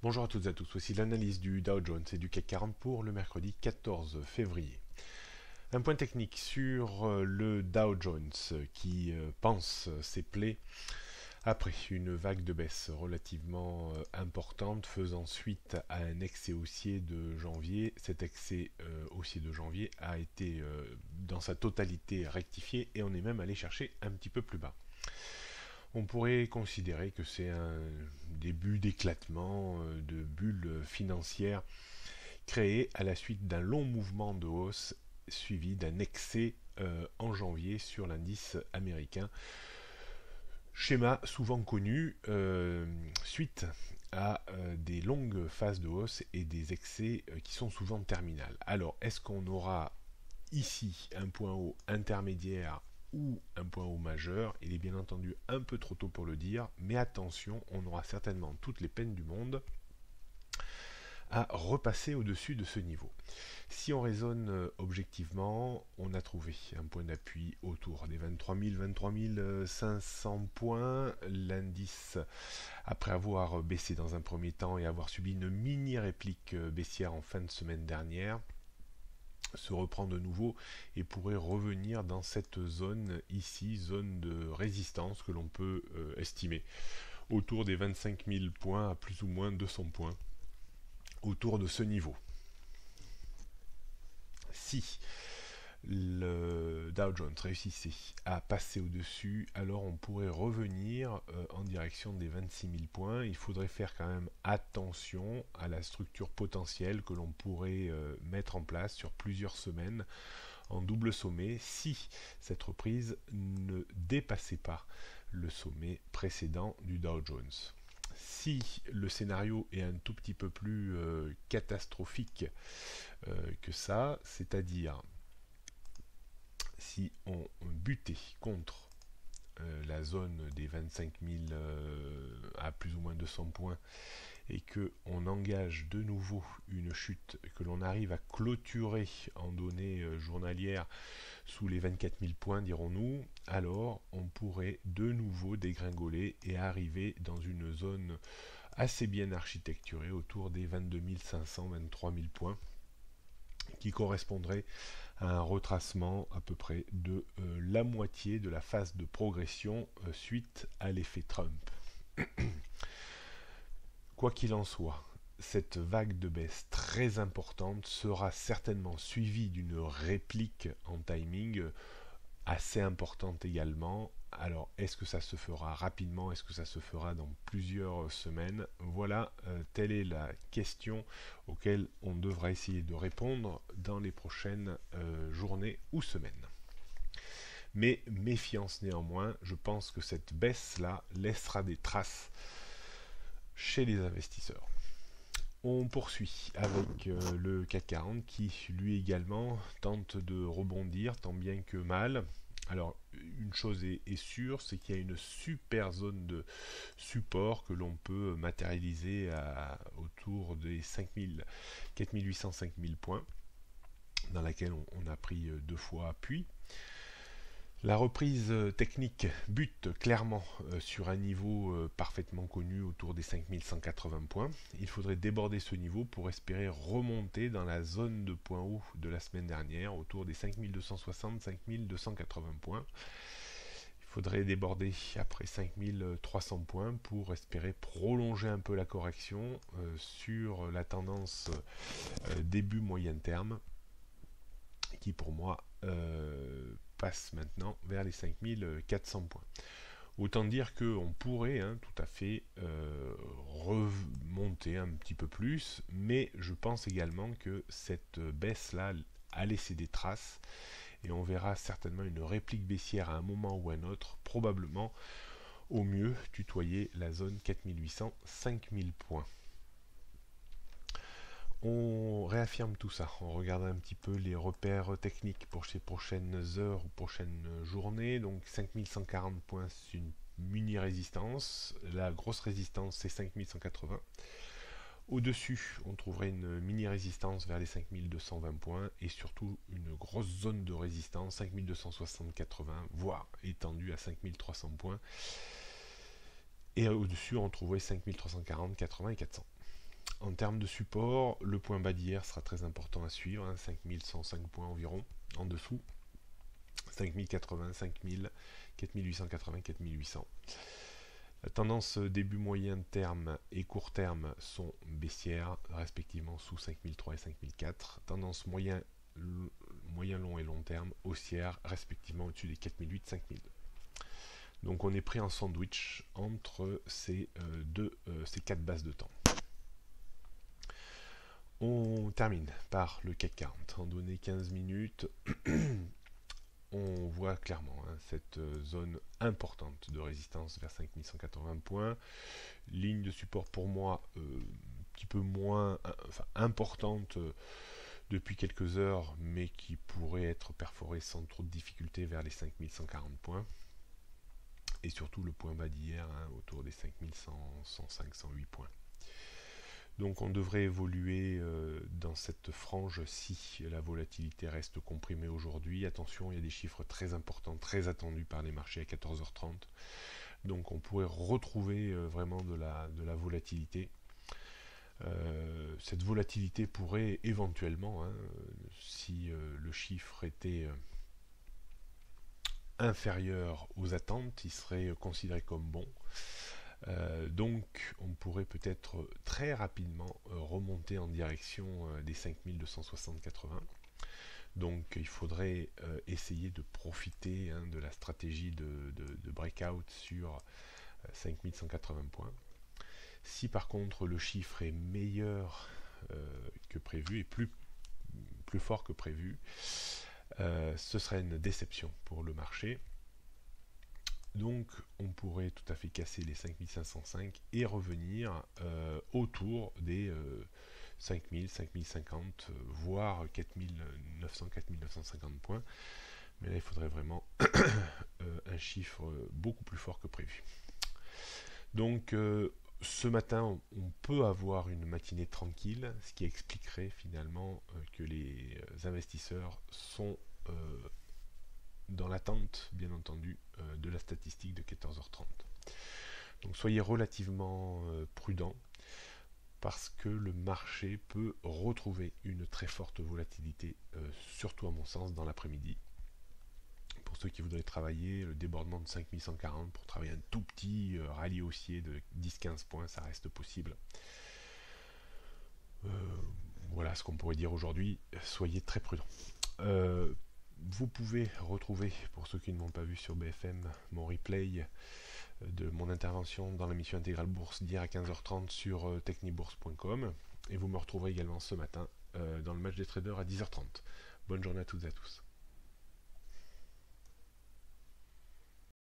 Bonjour à toutes et à tous, voici l'analyse du Dow Jones et du CAC 40 pour le mercredi 14 février. Un point technique sur le Dow Jones qui pense ses plaies après une vague de baisse relativement importante faisant suite à un excès haussier de janvier. Cet excès haussier de janvier a été dans sa totalité rectifié et on est même allé chercher un petit peu plus bas. On pourrait considérer que c'est un début d'éclatement de bulles financières créées à la suite d'un long mouvement de hausse suivi d'un excès en janvier sur l'indice américain. Schéma souvent connu suite à des longues phases de hausse et des excès qui sont souvent terminales. Alors, est-ce qu'on aura ici un point haut intermédiaire ou un point haut majeur? Il est bien entendu un peu trop tôt pour le dire, mais attention, on aura certainement toutes les peines du monde à repasser au-dessus de ce niveau. Si on raisonne objectivement, on a trouvé un point d'appui autour des 23 000, 23 500 points. L'indice, après avoir baissé dans un premier temps et avoir subi une mini réplique baissière en fin de semaine dernière, se reprend de nouveau et pourrait revenir dans cette zone ici, zone de résistance que l'on peut estimer autour des 25 000 points à plus ou moins 200 points autour de ce niveau. Si le Dow Jones réussissait à passer au-dessus, alors on pourrait revenir en direction des 26 000 points. Il faudrait faire quand même attention à la structure potentielle que l'on pourrait mettre en place sur plusieurs semaines en double sommet si cette reprise ne dépassait pas le sommet précédent du Dow Jones. Si le scénario est un tout petit peu plus catastrophique que ça, c'est-à-dire si on butait contre la zone des 25 000 à plus ou moins 200 points et que on engage de nouveau une chute, que l'on arrive à clôturer en données journalières sous les 24 000 points, dirons-nous, alors on pourrait de nouveau dégringoler et arriver dans une zone assez bien architecturée autour des 22 500, 23 000 points, qui correspondrait à un retracement à peu près de la moitié de la phase de progression suite à l'effet Trump. Quoi qu'il en soit, cette vague de baisse très importante sera certainement suivie d'une réplique en timing assez importante également. Alors, est-ce que ça se fera rapidement? Est-ce que ça se fera dans plusieurs semaines? Voilà, telle est la question auquel on devra essayer de répondre dans les prochaines journées ou semaines. Mais méfiance néanmoins, je pense que cette baisse-là laissera des traces chez les investisseurs. On poursuit avec le CAC 40 qui lui également tente de rebondir tant bien que mal. Alors une chose est sûre, c'est qu'il y a une super zone de support que l'on peut matérialiser autour des 5000, 4800, 5000 points, dans laquelle on a pris deux fois appui. La reprise technique bute clairement sur un niveau parfaitement connu autour des 5180 points. Il faudrait déborder ce niveau pour espérer remonter dans la zone de point haut de la semaine dernière, autour des 5260-5280 points. Il faudrait déborder après 5300 points pour espérer prolonger un peu la correction sur la tendance début moyen terme, qui pour moi passe maintenant vers les 5400 points. Autant dire qu'on pourrait tout à fait remonter un petit peu plus, mais je pense également que cette baisse-là a laissé des traces et on verra certainement une réplique baissière à un moment ou à un autre, probablement au mieux tutoyer la zone 4800-5000 points. On réaffirme tout ça, on regarde un petit peu les repères techniques pour ces prochaines heures ou prochaines journées. Donc 5140 points, c'est une mini résistance. La grosse résistance, c'est 5180. Au-dessus, on trouverait une mini résistance vers les 5220 points et surtout une grosse zone de résistance 5260-80, voire étendue à 5300 points. Et au-dessus, on trouverait 5340, 80 et 400. En termes de support, le point bas d'hier sera très important à suivre, 5105 points environ, en dessous, 5080, 5000, 4880, 4800. La tendance début moyen terme et court terme sont baissières, respectivement sous 5003 et 5004. Tendance moyen long et long terme haussière, respectivement au-dessus des 4008 5000. Donc on est pris en sandwich entre ces quatre bases de temps. On termine par le CAC 40. En données 15 minutes, on voit clairement cette zone importante de résistance vers 5180 points. Ligne de support pour moi un petit peu moins importante depuis quelques heures, mais qui pourrait être perforée sans trop de difficulté vers les 5140 points. Et surtout le point bas d'hier, autour des 5105, 108 points. Donc on devrait évoluer dans cette frange si la volatilité reste comprimée aujourd'hui. Attention, il y a des chiffres très importants, très attendus par les marchés à 14h30. Donc on pourrait retrouver vraiment de la volatilité. Cette volatilité pourrait éventuellement, si le chiffre était inférieur aux attentes, il serait considéré comme bon. Donc on pourrait peut-être très rapidement remonter en direction des 5260-80. Donc il faudrait essayer de profiter de la stratégie de breakout sur 5180 points. Si par contre le chiffre est meilleur que prévu et plus fort que prévu, ce serait une déception pour le marché. Donc on pourrait tout à fait casser les 5505 et revenir autour des 5000, 5050, voire 4900, 4950 points. Mais là il faudrait vraiment un chiffre beaucoup plus fort que prévu. Donc ce matin on peut avoir une matinée tranquille, ce qui expliquerait finalement que les investisseurs sont dans l'attente, bien entendu, de la statistique de 14h30. Donc soyez relativement prudents, parce que le marché peut retrouver une très forte volatilité, surtout à mon sens dans l'après-midi. Pour ceux qui voudraient travailler, le débordement de 5140 pour travailler un tout petit rallye haussier de 10-15 points, ça reste possible. Voilà ce qu'on pourrait dire aujourd'hui, soyez très prudents. Vous pouvez retrouver, pour ceux qui ne m'ont pas vu sur BFM, mon replay de mon intervention dans l'émission Intégrale Bourse d'hier à 15h30 sur technibourse.com, et vous me retrouverez également ce matin dans le match des traders à 10h30. Bonne journée à toutes et à tous.